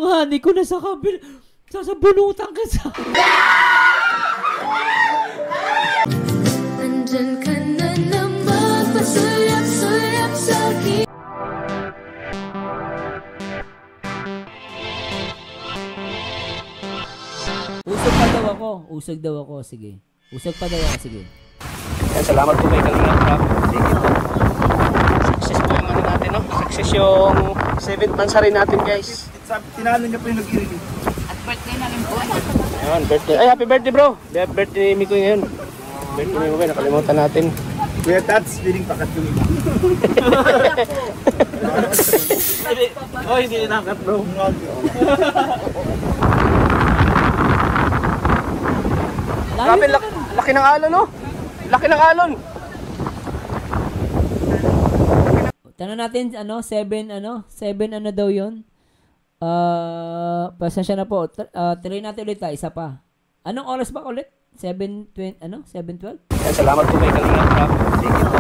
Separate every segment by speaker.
Speaker 1: Yung honey ko nasa kabila. Sasabunutan ka sa...
Speaker 2: Nandyan ka na naman, pasulap-sulap sa akin.
Speaker 1: Usog pa daw ako. Usog daw ako. Sige. Usog pa daw ako. Sige.
Speaker 3: Yan, salamat po kay Kalingap Rob. Thank you po. Success po yung ano natin, no? Success yung 7th months rin natin, guys.
Speaker 4: Tinalo niya po yung nag-i-release.
Speaker 5: At birthday na rin po.
Speaker 3: Ayan, birthday. Ay, happy birthday, bro. Happy birthday ni Mikoy ngayon. Birthday ni Mikoy, nakalimutan natin.
Speaker 4: Kuya Tats, feeling pakat yung iba.
Speaker 3: Oh, hindi ninakat, bro. Grabe, laki ng alon, no? Laki ng alon.
Speaker 1: Tanong natin, 7 daw yun. Pasensya na po. Try natin ulit isa pa. Anong oras ba ulit? 7:12?
Speaker 3: Yan, salamat po kay Kalingap Rob. Thank you po.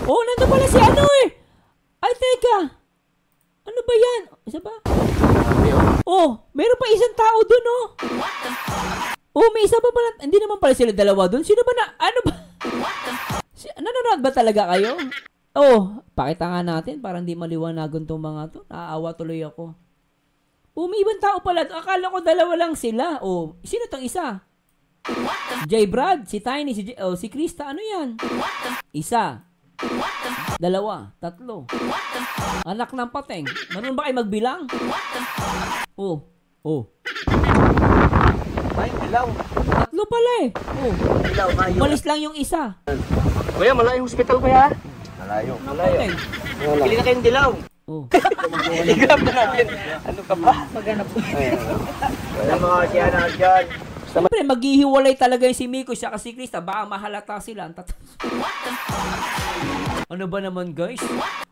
Speaker 1: Oh, nandun pala si Ay, teka. Ano ba yan? Isa ba? Oh, meron pa isang tao dun, oh. Oh, may isa pa pala. Hindi naman pala sila dalawa dun. Sino ba na? Ano ba? Nanonood ba talaga kayo? Oh, pakita nga natin. Parang di maliwanagon tong mga to. Naaawa tuloy ako. Oh, may ibang tao pala. Akala ko dalawa lang sila. Oh, sino tong isa? J. Brad, si Tiny, si Krista. Ano yan? Isa. Dalawa. Tatlo. Anak ng pateng. Marunong ba kayo magbilang? Oh.
Speaker 3: Ay, dilaw.
Speaker 1: Tatlo pala eh. Oh.
Speaker 3: Dilaw, kayo.
Speaker 1: Umalis lang yung isa.
Speaker 3: Kuya, malayo yung hospital, kuya.
Speaker 4: Malayo.
Speaker 1: Pateng.
Speaker 3: Pili na kayong dilaw.
Speaker 1: Oh.
Speaker 3: Igap na natin. Ano ka ba?
Speaker 5: Maghanap po.
Speaker 4: Wala mga siya na dyan.
Speaker 1: Siyempre, maghihiwalay talaga yung si Miko siya kasi Krista. Baka mahalata sila. Ano ba naman, guys?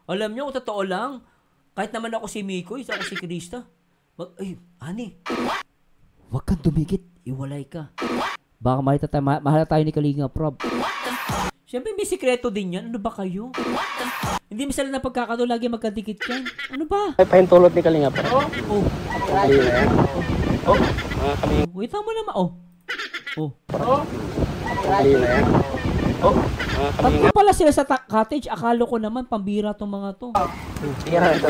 Speaker 1: Alam nyo, totoo lang. Kahit naman ako si Miko, isa ako si Krista. Ani. Huwag kang dumikit. Iwalay ka. Baka mahalata tayo ni Kalingap Rob. Siyempre, may sikreto din yan. Ano ba kayo? Hindi misal na pagkakataon lagi magkadikit yan. Ano ba?
Speaker 3: Ay, pahintulot ni Kalingap Rob.
Speaker 1: Oh.
Speaker 3: Hindi na yan. Oh, Kalingap.
Speaker 1: Wait, tama naman. Oh.
Speaker 3: Hindi na yan. Oh,
Speaker 1: Tatlo pala sila sa cottage. Akala ko naman, pambira tong mga to.
Speaker 3: Sige na ito.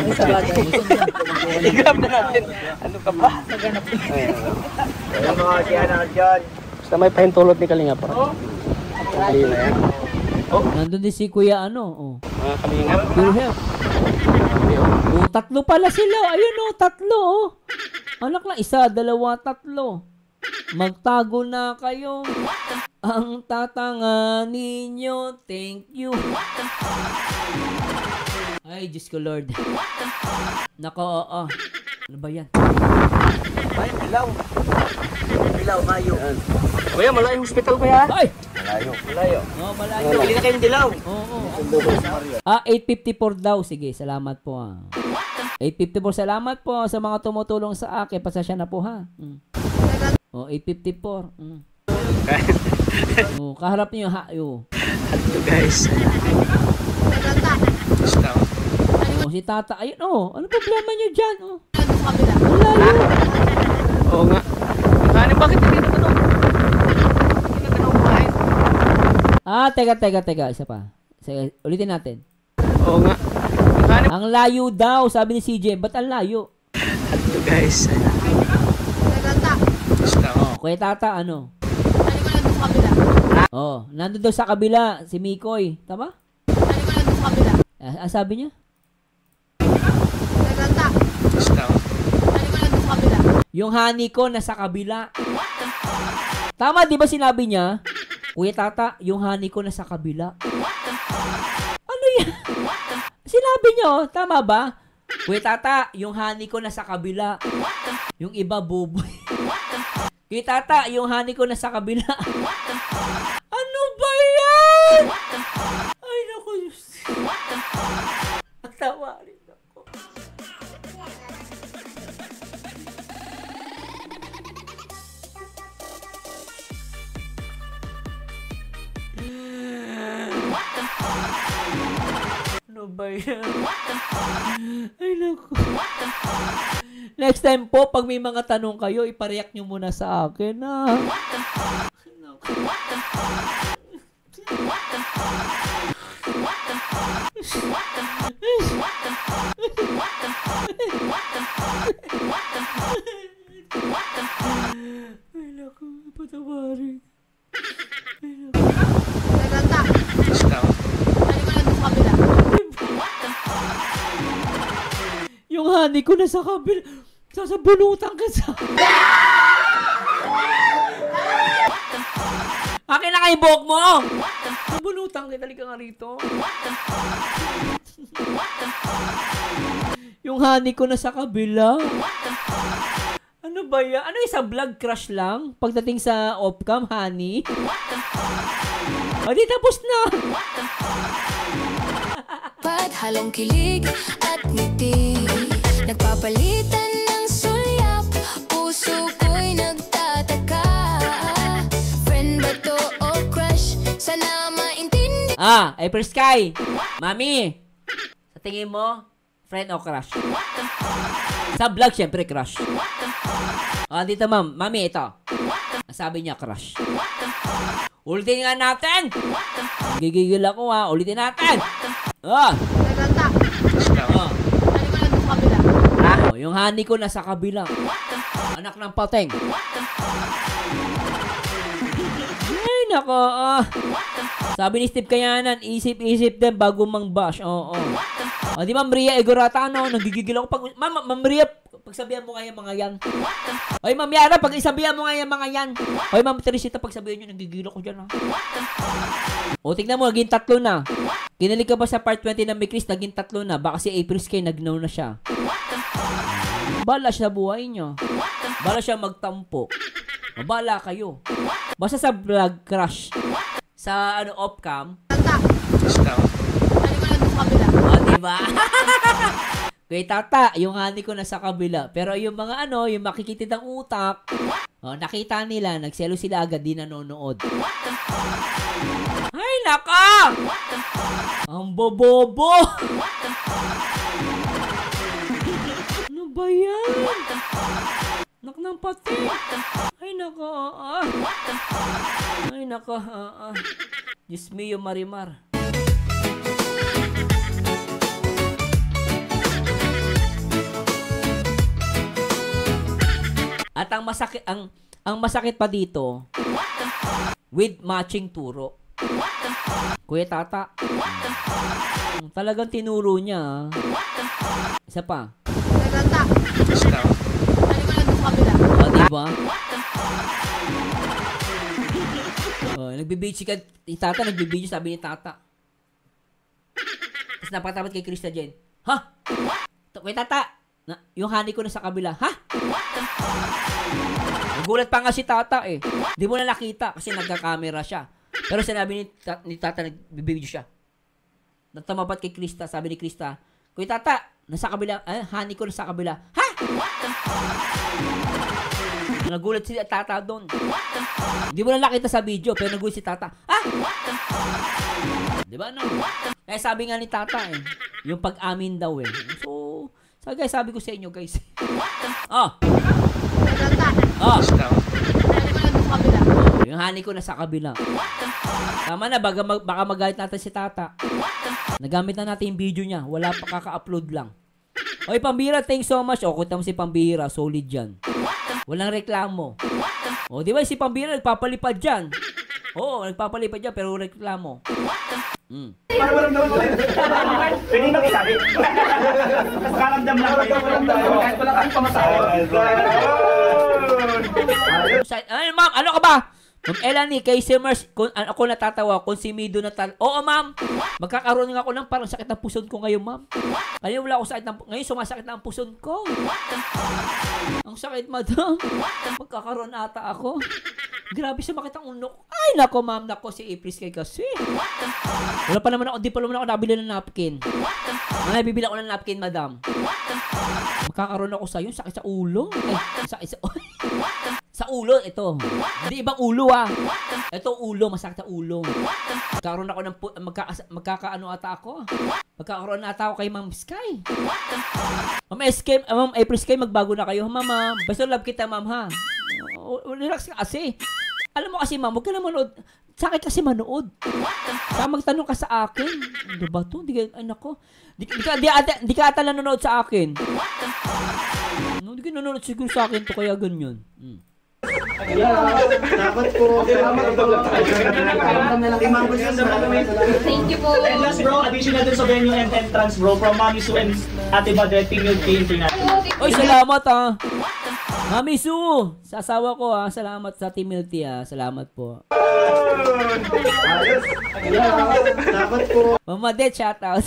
Speaker 3: Igap na natin. Ano ka ba?
Speaker 5: Maghanap po.
Speaker 4: Wala mga siya na dyan.
Speaker 3: Basta may pahintulot ni Kalingap Rob. Hindi na yan.
Speaker 1: Nandun din si Kuya Oh.
Speaker 3: Kalingap.
Speaker 1: Your help. Oh, tatlo pala sila. Ayun oh, tatlo oh. Anak lang, isa, dalawa, tatlo. Magtago na kayo. Ang tatanga ninyo. Thank you. Ay, Diyos ko Lord. Nako, oo. Ano ba yan?
Speaker 3: Ay, dilaw. Dilaw, kayo. Kuya, malayo yung hospital, kuya.
Speaker 1: Ay!
Speaker 3: Malayo.
Speaker 1: Oh, malayo.
Speaker 3: Pili na kayong dilaw.
Speaker 1: Oo. 854 daw. Sige, salamat po 854, salamat po sa mga tumutulong sa akin. Pasasya na po ha. Oh, 854. Oh, kaharap niyo ha.
Speaker 3: Ito guys.
Speaker 1: Oh, si Tata. Ayun oh. Ano problema niyo diyan? Oh.
Speaker 3: Oo nga. Bakit hindi na ganun? Hindi na ganun kumain.
Speaker 1: Teka. Isa pa. Sige, ulitin natin.
Speaker 3: Oo nga.
Speaker 1: Ang layo daw, sabi ni CJ. Ba't ang layo?
Speaker 3: Ito guys.
Speaker 1: Oh, Kuya Tata, ano? Oh, nandun daw sa kabila, si Mikoy. Tama? Sabi niya? Yung honey ko nasa kabila. Tama, di ba sinabi niya? Kuya Tata, yung honey ko nasa kabila. Ano yan? Sinabi niyo, tama ba? Kuya Tata, yung honey ko nasa kabila. Yung iba, buboy. Kuya Tata, yung honey ko nasa kabila. Ano ba yan? Ay, naku. Tawa rin ako. Ano Ano ba yan? Ay, naku. Next time po, pag may mga tanong kayo, ipareact nyo muna sa akin, ha? Ay, naku. Patawarin.
Speaker 2: Naganta.
Speaker 3: Basta.
Speaker 2: Ano ko lang sa kabila?
Speaker 1: Yung honey ko nasa kabila. Sasabunutan ka sa... Akin na kayo buhok mo! Sabunutan ka, talaga nga rito. Yung honey ko nasa kabila. Ano ba yan? Ano yung sa vlog crush lang? Pagdating sa off-cam, honey? O di tapos na!
Speaker 2: Pat halong kilig at ngiti, nagpapalitan ng sulyap, puso ko'y nagtataka. Friend ba to o crush? Sana maintindi.
Speaker 1: April Sky! Mami! Sa tingin mo, friend o crush? Sa vlog, syempre, crush. Dito, ma'am. Mami, ito. Sabi niya, crush. Ulitin nga natin! Gigigil ako, ha. Ulitin natin!
Speaker 2: Naganta.
Speaker 3: Basta.
Speaker 2: Ano ko lang sa kabila?
Speaker 1: Yung honey ko nasa kabila. Anak ng pateng. Ay, nako. Sabi ni Steve Kayanan, isip-isip din bago mang bash. Oo. Di Ma'am Ria Egorata, ano? Nagigigil ako. Ma'am Ria, pagsabihan mo nga yung mga yan. Oy, Ma'am Yara, pag-isabihan mo nga yung mga yan. Oy, Ma'am Teresita, pagsabihan nyo, nagigil ako dyan, ha. O, tignan mo, naging 3 na. Kinilig ka ba sa part 20 ng May Chris? Naging 3 na. Baka si April Sky, nag-know na siya. Bala siya sa buhay nyo. Bala siya magtampo. Mabala kayo. Basta sa vlog crush. Sa off-cam.
Speaker 3: Basta.
Speaker 2: Ano ko lang sa kabila?
Speaker 1: Diba? Kay tata, yung honey ko nasa kabila. Pero yung mga yung makikitid ang utak, nakita nila, nagselo sila agad, di nanonood. Ay, naka! Ang bobobo! Ano ba yan? Nak ng pati. Ay, naka, Ay, naka, Diyos mio, Marimar. At ang masakit pa dito, with matching turo. Kuya Tata, talagang tinuro niya. Isa pa.
Speaker 2: Naganta.
Speaker 3: Basta.
Speaker 2: Ano ko lang sa kabila?
Speaker 1: Diba? Nagbibidyo si Tata, nagbibidyo, sabi ni Tata. Tapos napatapat kay Krista Jen. Ha? Kuya Tata, yung honey ko na sa kabila. Ha? Nagulat pa nga si Tata eh. Di mo na nakita kasi nagka-camera siya. Pero sinabi ni Tata, nagbibidyo siya. Natamapat kay Krista, sabi ni Krista, Kuya Tata, nasa kabila, honey ko nasa kabila. Ha? Nagulat si Tata doon. Di mo na nakita sa video, pero nagulat si Tata. Ha? Di ba no? Kaya sabi nga ni Tata eh, yung pag-amin daw eh. So guys, sabi ko sa inyo guys.
Speaker 2: Naganta.
Speaker 3: Basta.
Speaker 2: Ano ko lang sa kabila?
Speaker 1: Yung honey ko nasa kabila. Tama na, baka magalit natin si Tata. Nagamit na natin yung video niya. Wala pa, kaka-upload lang. Oy, Pambira, thanks so much. Kunta mo si Pambira, solid yan. Walang reklamo. Di ba si Pambira nagpapalipad dyan? Oo, nagpapalipad dyan, pero reklamo.
Speaker 4: Para walang daw mo. Pwede nang isabi. Karamdam lang kayo. Kahit wala kang pamasahe.
Speaker 1: Ay, ma'am, ano ka ba? Ma'am Elanie, kay Simmers, ako natatawa, kung si Mido oo, ma'am, magkakaroon nga ako ng parang sakit ng puson ko ngayon, ma'am. Ngayon wala ako sakit ngayon sumasakit na ang puson ko. Ang sakit, madam. Magkakaroon ata ako. Grabe sumakit ang unok. Ay, nako ma'am, nako si Apris kay kasi. Wala pa naman ako, di pa naman ako nabili ng napkin. Ay, bibili ako ng napkin, madam. Makakaroon ako sa yung sakit sa ulo. Sakit sa sa ulo, ito. Hindi ibang ulo Ito ulo, masakit sa ulo. Magkakaroon ako ng magkakaano ata ako. Magkakaroon ata ako kay Ma'am Sky. Ma'am April Sky, magbago na kayo, ma'am. Basta love kita, ma'am, ha. Relax ka kasi. Alam mo kasi, ma'am, huwag ka na manood. Sakit kasi manood. Kaya magtanong ka sa akin. Ano ba to? Di ka ata nanonood sa akin. Hindi ka nanonood siguro sa akin to, kaya ganyan.
Speaker 4: Dapat po.
Speaker 2: Thank you po.
Speaker 4: And last bro, additional dun sa venue and entrance bro, from Mami Sue and Ate Badre, Team Milk Tea International.
Speaker 1: Oy, salamat Mami Sue, sa asawa ko salamat sa Team Milk Tea salamat po.
Speaker 4: Dapat po.
Speaker 1: Mama De, shout out.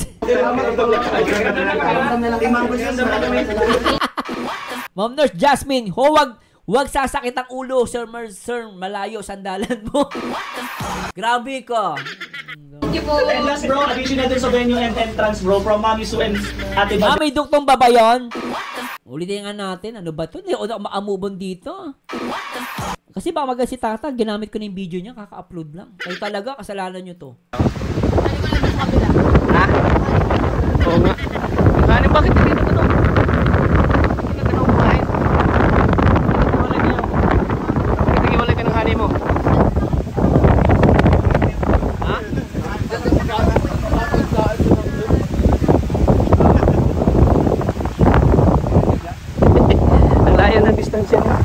Speaker 1: Ma'am Nurse Jasmine, wag sasakit ang ulo, sir, malayo sandalan mo. Grabe ka.
Speaker 2: Thank you po.
Speaker 4: And last bro, additional dun sa venue and entrance bro, from Mami Sue and Ate Badre.
Speaker 1: May duktong ba yun? Ulitin nga natin, ano ba ito? Hindi ako maamubon dito. Kasi baka magal si Tata, ginamit ko na yung video niya, kaka-upload lang. Kayo talaga, kasalanan nyo to.
Speaker 3: Ha? Oo nga. Ano, bakit hindi na ganun? Hindi na ganun kumain. Nag-iwalay ka ng honey mo. Ha? Ang layo ng distansya niya.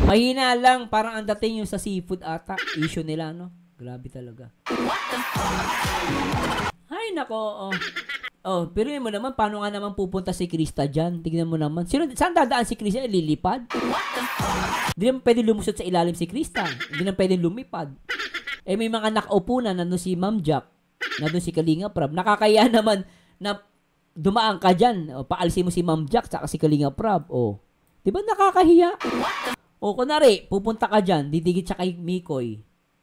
Speaker 1: Mahina lang, parang ang dating yung sa seafood ata. Issue nila, no? Grabe talaga. Ay, nako. Pero mo naman, paano nga naman pupunta si Krista dyan? Tignan mo naman. Saan dadaan si Krista? Lilipad? Hindi naman pwede lumusot sa ilalim si Krista. Hindi naman pwede lumipad. May mga nakaupo na, nandun si Ma'am Jack, nandun si Kalinga Prab. Nakakaya naman na dumaan ka dyan. Paalsin mo si Ma'am Jack, saka si Kalinga Prab. Diba nakakahiya? Kunwari, pupunta ka dyan, didikit siya kay Mikoy.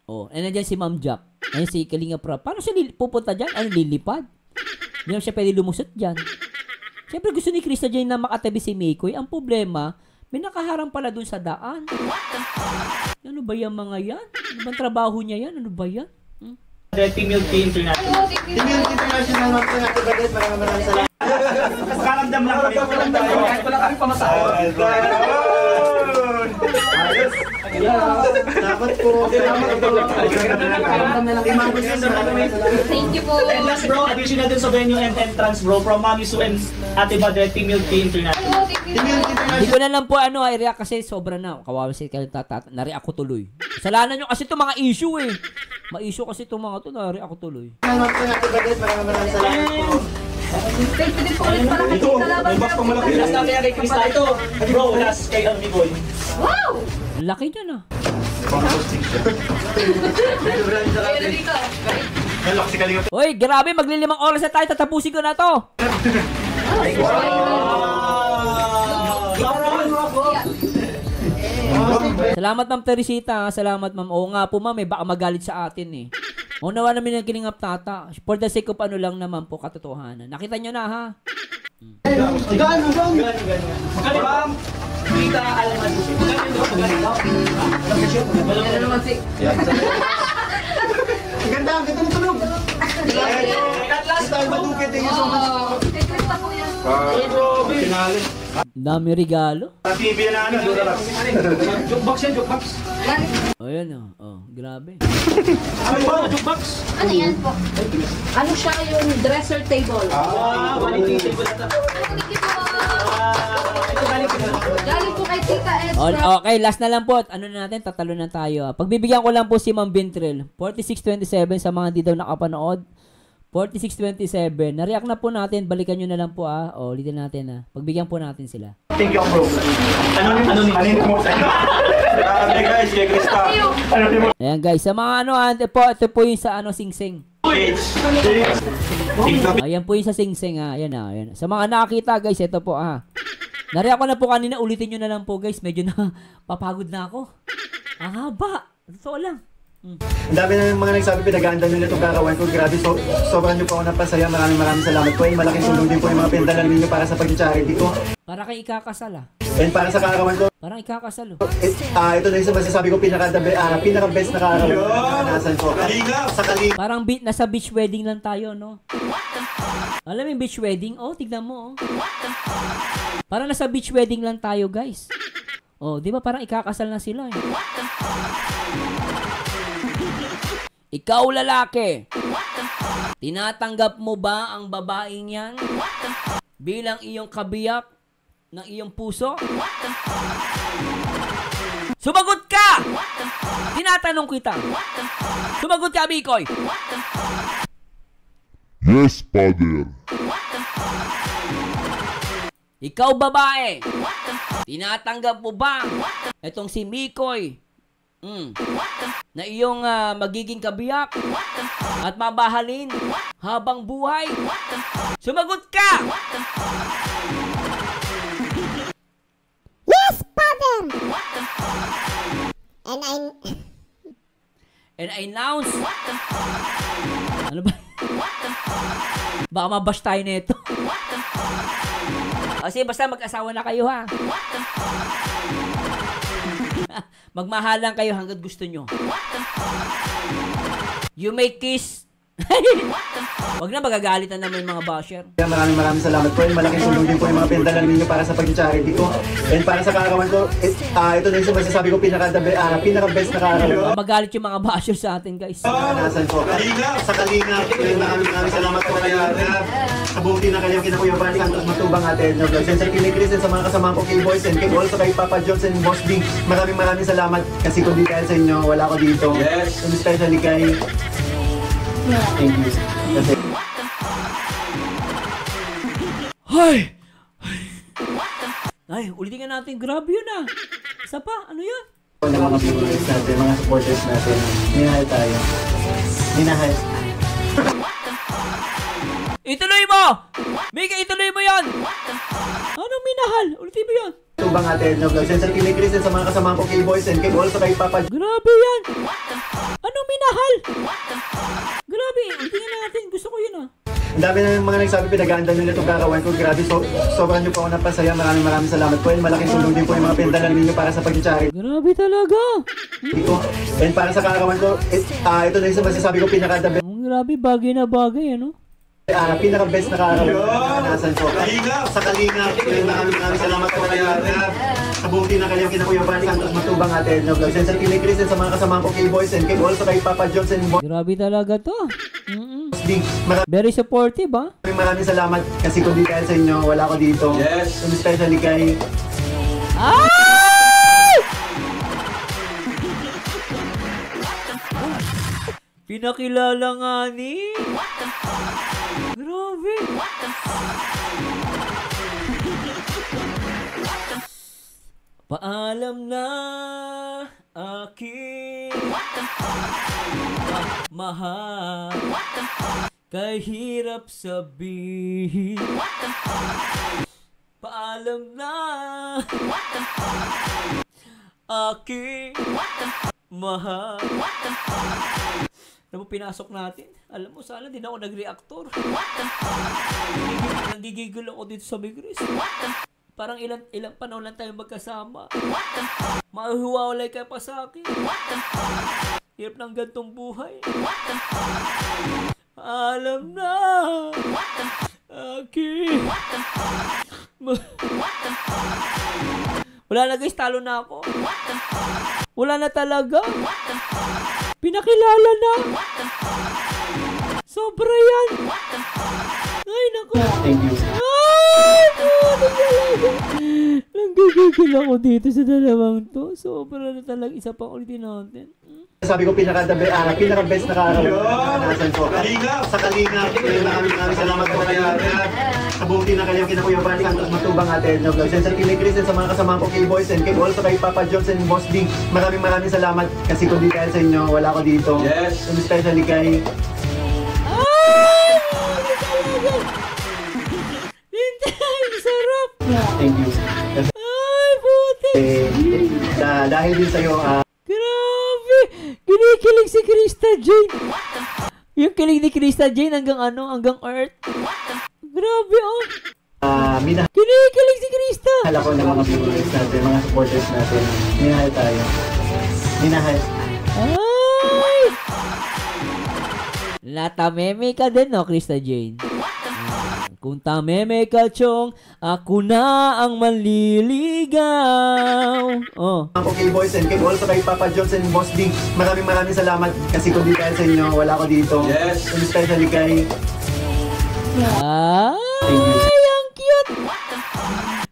Speaker 1: Nandiyan si Ma'am Jack. Nandiyan si Kalinga Prab. Paano siya pupunta dyan? Ano, lilipad? Hindi naman siya pwede lumusot dyan. Siyempre gusto ni Krista dyan na makatabi si Mikoy. Ang problema, may nakaharang pala dun sa daan. Ano ba yan mga yan? Ano bang trabaho niya yan? Ano ba yan?
Speaker 4: Team Milk Tea International.
Speaker 2: Team Milk
Speaker 4: International naman po natin bagay. Maraming salamat. Mas karamdam lang kami. Kahit wala kami pamasahod. Dapat po.
Speaker 2: Thank you po.
Speaker 4: And last bro, additional dun sa venue and entrance bro, from Mami Sue and Ate Badre, Team Milk Tea International.
Speaker 1: Hindi ko na lang po i-react kasi sobra na. Kawawa si Tata. Nare-react ko tuloy. Kasalanan nyo kasi itong mga issue Ma-issue kasi itong mga to, nare-react ko tuloy.
Speaker 4: Salamat po natin bagay. Maraming salamat po.
Speaker 2: Thank you din po ulit pala kay Tita Laban.
Speaker 4: Last na kaya kay Krista. Ito, bro, last kay Almigoy.
Speaker 2: Wow!
Speaker 1: Laki niya na. Uy, grabe, maglilimang oras na tayo. Tatapusin ko na to. Salamat Ma'am Teresita. Salamat Ma'am. Oo nga po ma'am, baka magalit sa atin nawa namin ang Kilingap Tata. For the sake of ano lang naman po, katotohanan. Nakita nyo na ha?
Speaker 4: Magkano ba? Kita alaman. Ganda ng tunog. At last time, Baduke, thank you so much.
Speaker 2: Kay Krista po yan.
Speaker 4: Pinali.
Speaker 1: Dami regalo.
Speaker 4: TV na jukebox yan, jukebox.
Speaker 1: Ayan grabe.
Speaker 4: Ano ba, jukebox?
Speaker 2: Ano yan po? Ano siya yung dresser table?
Speaker 4: Vanity table na ito.
Speaker 2: Thank you po. Galing po kay Tita Edra.
Speaker 1: Okay, last na lang po. Ano na natin? Tatalo na tayo. Pagbibigyan ko lang po si Ma'am Bintril. 4627 sa mga hindi daw nakapanood. 4627. Na-react na po natin. Balikan nyo na lang po ulitin natin Pagbigyan po natin sila.
Speaker 4: Thank you, bro. Ano ni mo sa inyo? Grabe guys, kay Krista.
Speaker 1: Ayan guys, sa mga ito po yung sa Sing Sing. Ayan po yung sa Sing Sing Ayan. Sa mga nakakita guys, ito po Nari ako na po kanina, ulitin nyo na lang po guys. Medyo na papagod na ako. Ang haba. Totoo lang.
Speaker 5: Ang dami na mga nagsabi, pinag-aandam nila itong karawan ko. Grabe, sobrang nyo po ako napasaya. Maraming salamat po. Malaking tulong din po yung mga pindalan ninyo para sa pag-charity ko.
Speaker 1: Para kay ikakasal ah.
Speaker 5: And para sa karawan ko,
Speaker 1: Parang ikakasal oh.
Speaker 5: ito na yung masasabi ko, pinaka-best na karawan ko. Naranasan ko. Sa Kalinga.
Speaker 1: Parang nasa beach wedding lang tayo, no? Alam mo yung beach wedding? Oh, tignan mo, oh. Parang nasa beach wedding lang tayo, guys. Oh, di ba parang ikakasal na sila, eh. Ikaw, lalaki. Tinatanggap mo ba ang babaeng yan bilang iyong kabiyak ng iyong puso? Sumagot ka! Tinatanong kita. Sumagot ka, Mikoy.
Speaker 6: Yes, Father.
Speaker 1: Ikaw, babae. Tinatanggap mo ba itong si Mikoy na iyong magiging kabiyak at mabahalin habang buhay? Sumagot ka!
Speaker 7: Yes, Father!
Speaker 1: And I announce. Ano ba? Baka mabash tayo na ito. Kasi basta mag-asawa na kayo, ha? Magmahalan kayo hanggat gusto nyo. You may kiss. Wag na, magagalit na naman yung mga basher.
Speaker 5: Maraming salamat po. Malaking tulong din po yung mga pindalan ninyo para sa pag-charity ko. And para sa karawan ko, ito na yung masasabi ko, pinaka-best na karawan.
Speaker 1: Magalit yung mga basher sa atin, guys.
Speaker 5: Naranasan ko. Sa Kalinga. Maraming salamat po kayo. Sa buong team na kanyang kinakuyaban, Santos Matubang Ate Edna Vlogs. And sa Pili Chris and sa mga kasama ko, K-Boys and also kay Papa Jones and Boss D. Maraming salamat. Kasi kung di dahil sa inyo, wala ko dito. Yes. And especially kay... Thank you. Kasi...
Speaker 1: Ay, ulitin nga natin. Grabe yun, ah. Isa pa, ano yun?
Speaker 5: Mga viewers natin, mga supporters natin, minahal tayo. Minahal.
Speaker 1: Ituloy mo! Mika, ituloy mo yan! Anong minahal? Ulitin mo yan.
Speaker 5: Tubang Ate Edna Vlogs. And sa Pili Chris and sa mga kasama ko, K-Boys and also kay Papa Jones.
Speaker 1: Grabe yan! Anong minahal? Grabe, ulitin nga natin. Gusto ko yun, ah.
Speaker 5: Ang dami na mga nagsabi, pinag-aandam nila itong karawan ko. Grabe, sobrang nyo po ako napasaya. Maraming salamat po. And malaking tulong din po yung mga pindalan ninyo para sa pag-charity
Speaker 1: Grabe talaga.
Speaker 5: ko. And para sa karawan ko, ito na yung masasabi ko, pinaka-best.
Speaker 1: Grabe, bagay na bagay, ano?
Speaker 5: Pinaka-best na karawan. Naranasan ko. Sa Kalinga. Maraming salamat po kayo. Sa buong team na kanyang kinakuyaban, Santos Matubang Ate Edna Vlogs. And sa Pili Chris and sa mga kasama ko, K-Boys and also kay Papa Jones and Boss
Speaker 1: Grabe talaga to.
Speaker 5: D.
Speaker 1: Very supportive, ah.
Speaker 5: Maraming salamat. Kasi kung di dahil sa inyo, wala ko dito. Yes. And especially kay...
Speaker 1: Ay! Pinakilala nga ni. Grabe. Paalam na aking mahal, kay hirap sabihin. Paalam na aking mahal. Alam mo, pinasok natin. Alam mo, sana din ako nag-reactor. Nagigigil ako dito sa Migris. Parang ilang panahon lang tayo magkasama. Mahuhuwalay ka pa sa akin. Hirap ng gantong buhay. Alam na. Okay. Wala na guys, talo na ako. Wala na talaga. Pinakilala na. Sobra yan. Ay, naku.
Speaker 5: Thank you.
Speaker 1: Ay, puto talaga. Nanggigigil ako dito sa dalawang to. Sobra na talaga. Isa pang ulitin natin.
Speaker 5: Sabi ko, pinaka-best na karawan. Naranasan ko. Sa Kalinga. Maraming salamat po kayo. Sa buong team na kanyang kinakuyaban, Santos Matubang Ate Edna Vlogs. And sa Pili Chris and sa mga kasama ko, K-Boys and also kay Papa Jones and Boss D. Maraming salamat. Kasi kung di dahil sa inyo, wala ko dito. Yes. And especially kay...
Speaker 1: Ay, puto talaga. Lintay, sarap.
Speaker 5: Thank you. dahil din sa'yo,
Speaker 1: Grabe! Kinikilig si Krista Jane. Yung kilig ni Krista Jane hanggang Earth. Grabe, oh.
Speaker 5: minahal
Speaker 1: Kinikilig si Krista.
Speaker 5: ako ng mga viewers natin, mga supporters natin. Minahal tayo. Minahal.
Speaker 1: Ay! Natameme ka din, no, Krista Jane? Kung tameme ka, Chong, ako na ang manliligaw. Oh.
Speaker 5: Ako kay Boys and kay also kay Papa Jones and Boss D. Maraming salamat kasi kung di dahil sa inyo, wala ako dito.
Speaker 4: Yes.
Speaker 5: And especially kay...
Speaker 1: Ay, ang cute!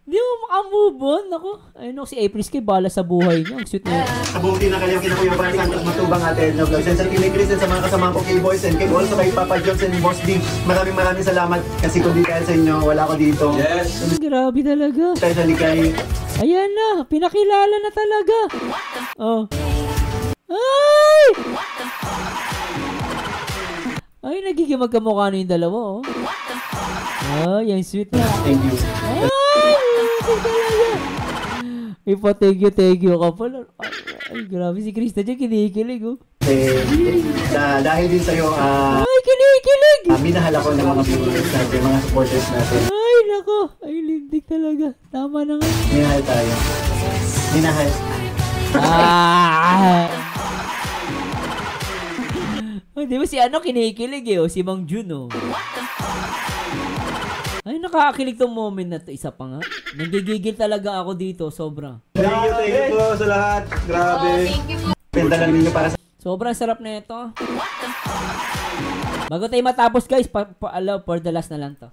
Speaker 1: Di mo makamove on. Ako, ayun ako, si April's kay bala sa buhay niya. Ang sweet niya.
Speaker 5: Kabuti na kanyang kinakuya Bal Santos Matubang Ate Edna Vlog. Sa Team Chris and sa mga kasama ko kay Boys and kay also kay Papa Jones and Boss D. Maraming salamat kasi kung di dahil sa inyo, wala ako dito.
Speaker 4: Yes.
Speaker 1: Grabe talaga.
Speaker 5: Especially kay...
Speaker 1: Ayan na, pinakilala na talaga. Oh. Ay! Ay, nagiging magkamukha na yung dalawa, oh. Oh, yung sweet na.
Speaker 5: Thank you.
Speaker 1: Ay, talaga. Ipa, thank you ka pala. Ay, grabe si Krista dyan, kinikilig, oh.
Speaker 5: Dahil din sa'yo,
Speaker 1: Ay, kinikilig!
Speaker 5: minahal ako ng mga viewers natin, mga supporters natin.
Speaker 1: Ay, nako. Ay, lintik talaga. Tama na nga.
Speaker 5: Minahal tayo. Minahal.
Speaker 1: Ah! Oh, di ba si ano kinikilig eh, oh, si Mang Jun, oh. Ay, nakakakilig tong moment na to. Isa pa nga. Nagigigil talaga ako dito, sobra.
Speaker 4: Thank you po sa lahat. Grabe.
Speaker 5: Penta lang ninyo para sa...
Speaker 1: Sobrang sarap na ito. Bago tayo matapos, guys, allow for the last na lang to.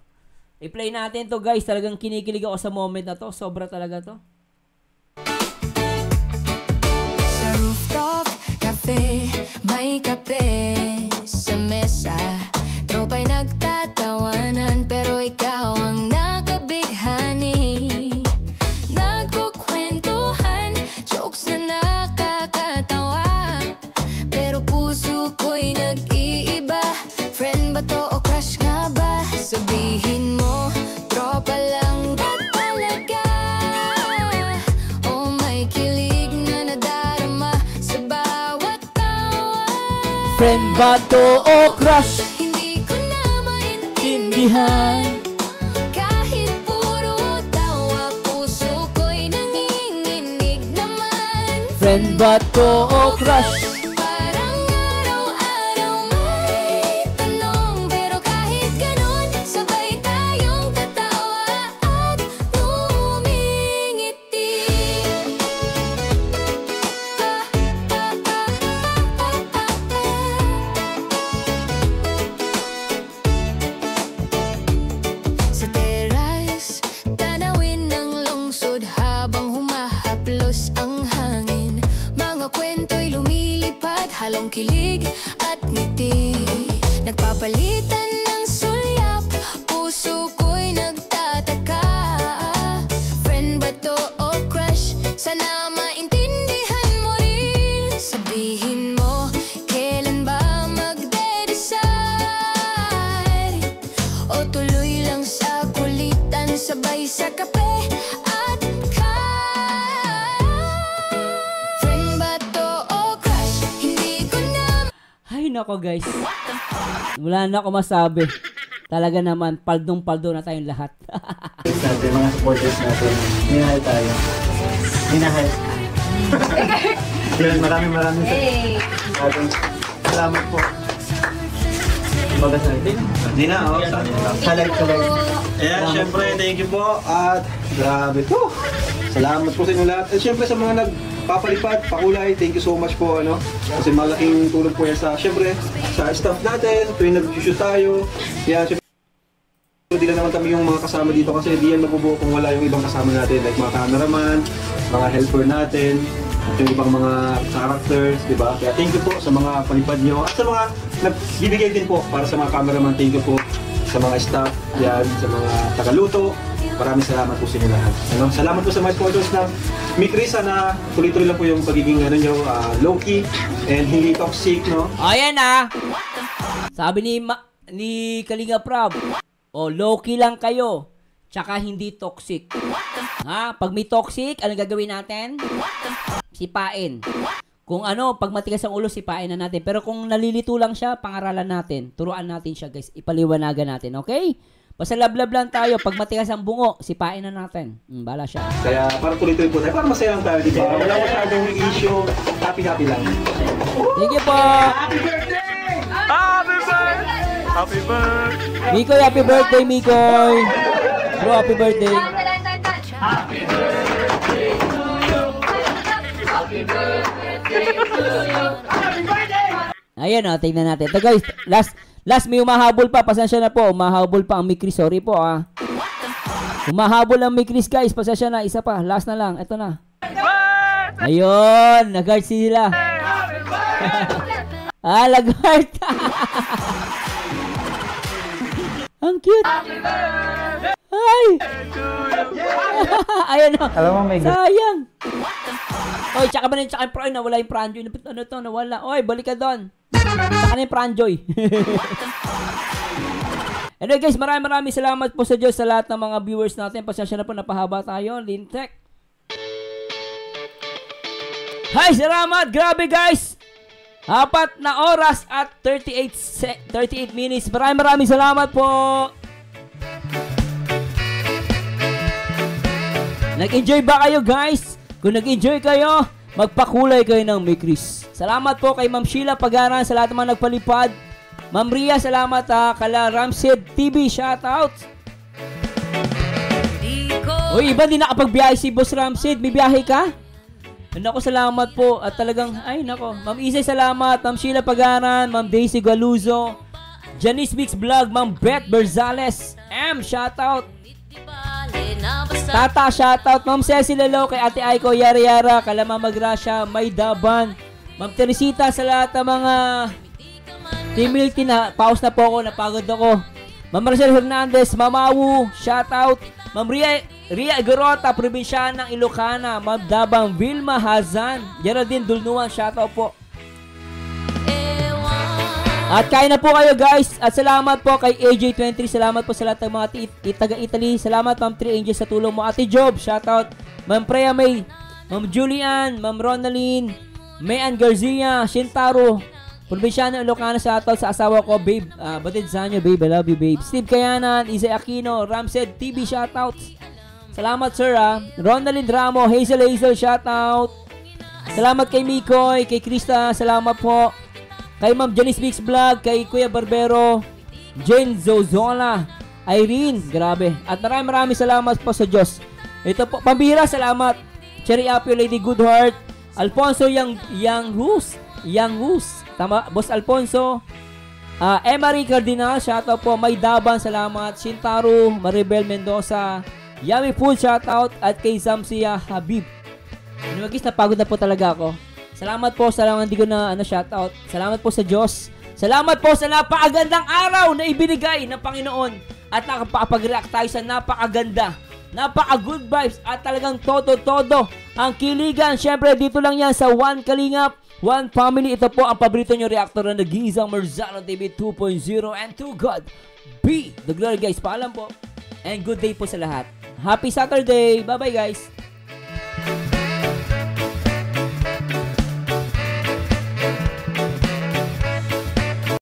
Speaker 1: I-play natin to, guys. Talagang kinikilig ako sa moment na to. Sobra talaga to.
Speaker 2: Sa rooftop cafe, may kape sa mesa. Tropa'y nagtatawanan, pero ikaw ang nakabighani. Nagkukwentuhan, jokes na nakakatawa, pero puso ko'y nag-iiba. Friend ba to o crush nga ba? Sabihin mo, tropa lang ba talaga? Oh, may kilig na nadarama sa bawat tawa.
Speaker 1: Friend ba to o crush?
Speaker 2: Hindi ko na
Speaker 1: Tindihan.
Speaker 2: kahit puro tawa, puso ko'y nanginginig naman.
Speaker 1: Friend ba to o crush?
Speaker 2: Parang araw-araw may tanong, pero kahit ganun, sabay tayong tatawa at ngumingiti. Sa teras, tanawin ng lungsod habang humahaplos ang hangin. Mga kwento'y lumilipad, halong kilig at ngiti. Nagpapalitan ng sulyap, puso ko'y nagtataka. Friend ba to o crush? Sana maintindihan mo rin. Sabihin mo, kailan ba magde-decide? O tuloy lang sa kulitan, sabay sa kape at friend ba to o crush? Hindi ko na
Speaker 1: Ay, nako, guys. Wala na ako masabi. Talaga naman, paldong-paldo na tayong lahat.
Speaker 5: natin, mga supporters natin. Minahal tayo. Minahal. Yun, maraming salamat po. Baga sa atin.
Speaker 4: Hindi na, oh.
Speaker 5: Salay.
Speaker 4: Ayan, syempre, thank you po. At grabe to. Salamat po sa inyo lahat. At syempre sa mga nagpapalipad, pakulay, thank you so much po. Ano? Kasi malaking tulong po yan sa, syempre, sa staff natin, tuwing nag-shoot tayo. Yan, syempre, hindi na naman kami yung mga kasama dito kasi hindi yan mabubuo kung wala yung ibang kasama natin. Like mga cameraman, mga helper natin, at yung ibang mga characters, di ba? Kaya thank you po sa mga palipad nyo. At sa mga nagbibigay din po para sa mga cameraman, thank you po sa mga staff, yan, sa mga tagaluto. Maraming salamat po sa inyo lahat. Ano? Salamat po sa mga sponsors na Mikrisa na tuloy-tuloy lang po yung pagiging nyo, low-key and hindi toxic, no?
Speaker 1: Ayan na. Sabi ni Kalinga Prab, low-key lang kayo. Tsaka hindi toxic. Ha? Pag may toxic, ano gagawin natin? sipain. Kung ano, pag matigas ang ulo, sipain na natin. Pero kung nalilito lang siya, pangaralan natin. Turuan natin siya, guys. Ipaliwanagan natin, okay? Basta lablab lang tayo. Pag matigas ang bungo, sipain na natin. Bala siya.
Speaker 4: Kaya parang tuloy-tuloy po tayo. Parang masaya lang tayo, di ba? Wala masyadong issue. Happy-happy lang.
Speaker 1: Thank you po.
Speaker 3: Happy birthday! Happy birthday!
Speaker 1: Mikoy, happy birthday, Mikoy. Bro, happy birthday.
Speaker 2: Happy birthday to you. Happy birthday to you.
Speaker 1: Ayan o, tingnan natin. Ito guys, last may umahabol pa. Pasensya na po, umahabol pa ang Mikris. Sorry po ah. Umahabol ang Mikris guys. Pasensya na, isa pa. Last na lang, ito na. Ayun, nag-guard sila. Nag-guard. Ang cute. Ay. Ayan o.
Speaker 6: Alam mo, may
Speaker 1: Sayang. Oy, tsaka ba na yung tsaka yung pro? Nawala yung Pranjoy. Ano to? Nawala. Oy, balik ka doon. Tsaka na yung Pranjoy. Anyway guys, maraming salamat po sa Diyos sa lahat ng mga viewers natin. Pasensya na po, napahaba tayo. Lintek. Hi, salamat. Grabe guys. 4 na oras at 38 minutes. Maraming salamat po. Nag-enjoy ba kayo guys? Kung nag-enjoy kayo, magpakulay kayo ng Mikris. Salamat po kay Ma'am Sheila Pagaran sa lahat ng mga nagpalipad. Ma'am Ria, salamat kala Ramsed TV, shoutout. Uy, iba din nakapagbiyahe si Boss Ramsed. May biyahe ka? Nako, salamat po. At talagang, ay nako. Ma'am Isay, salamat. Ma'am Sheila Pagaran, Ma'am Daisy Galuzo, Janice Mix Vlog, Ma'am Beth Berzales, shoutout. Tata, shoutout. Ma'am Cecil Lalo, kay Ate Aiko, Yara, kala Mama Gracia, May Daban, Ma'am Teresita, sa lahat ng mga Team Milky na, pause na po ako, napagod ako. Ma'am Marcel Hernandez, Mamawu, shoutout. Ma'am Ria Igorota, Probinsyana ng Ilocana, Ma'am Dabang Vilma Hazan, Geraldine Dulnuan, shoutout po. At kain na po kayo guys. At salamat po kay AJ23. Salamat po sa lahat ng mga taga-Italy. Salamat Ma'am 3 Angels sa tulong mo. Ate Job, shoutout. Ma'am Freya May, Ma'am Julian, Ma'am Ronaline, Mayan Garcia, Shintaro, Probinsyano Ilocana, shoutout sa asawa ko, babe. Batid sa inyo, babe. I love you, babe. Steve Kayanan, Isay Aquino, Ramsed TV, shoutout. Salamat sir Ronaline Ramo, Hazel, shoutout. Salamat kay Mikoy, kay Krista, salamat po. Kay Ma'am Janice Mix Vlog, kay Kuya Barbero, Jane Zozola, Irene, grabe. At maraming salamat po sa Diyos. Ito po, pambira, salamat. Cherry Apio, Lady Goodheart, Alfonso Yang Hus, tama, Boss Alfonso, Emery Cardinal, shoutout po. May Daban, salamat. Shintaro, Maribel Mendoza, Yummy Food, shoutout. At kay Zamsia Habib. Magis, napagod na po talaga ako. Salamat po sa hindi ko na shoutout. Salamat po sa Diyos. Salamat po sa napakagandang araw na ibinigay ng Panginoon. At nakapag-react tayo sa napakaganda, napaka-good vibes at talagang todo ang kiligan. Siyempre, dito lang yan sa One Kalingap, One Family. Ito po ang paborito nyo reactor na nag-iisang Merzano TV 2.0. And to God be the glory guys. Paalam po. And good day po sa lahat. Happy Saturday. Bye-bye guys.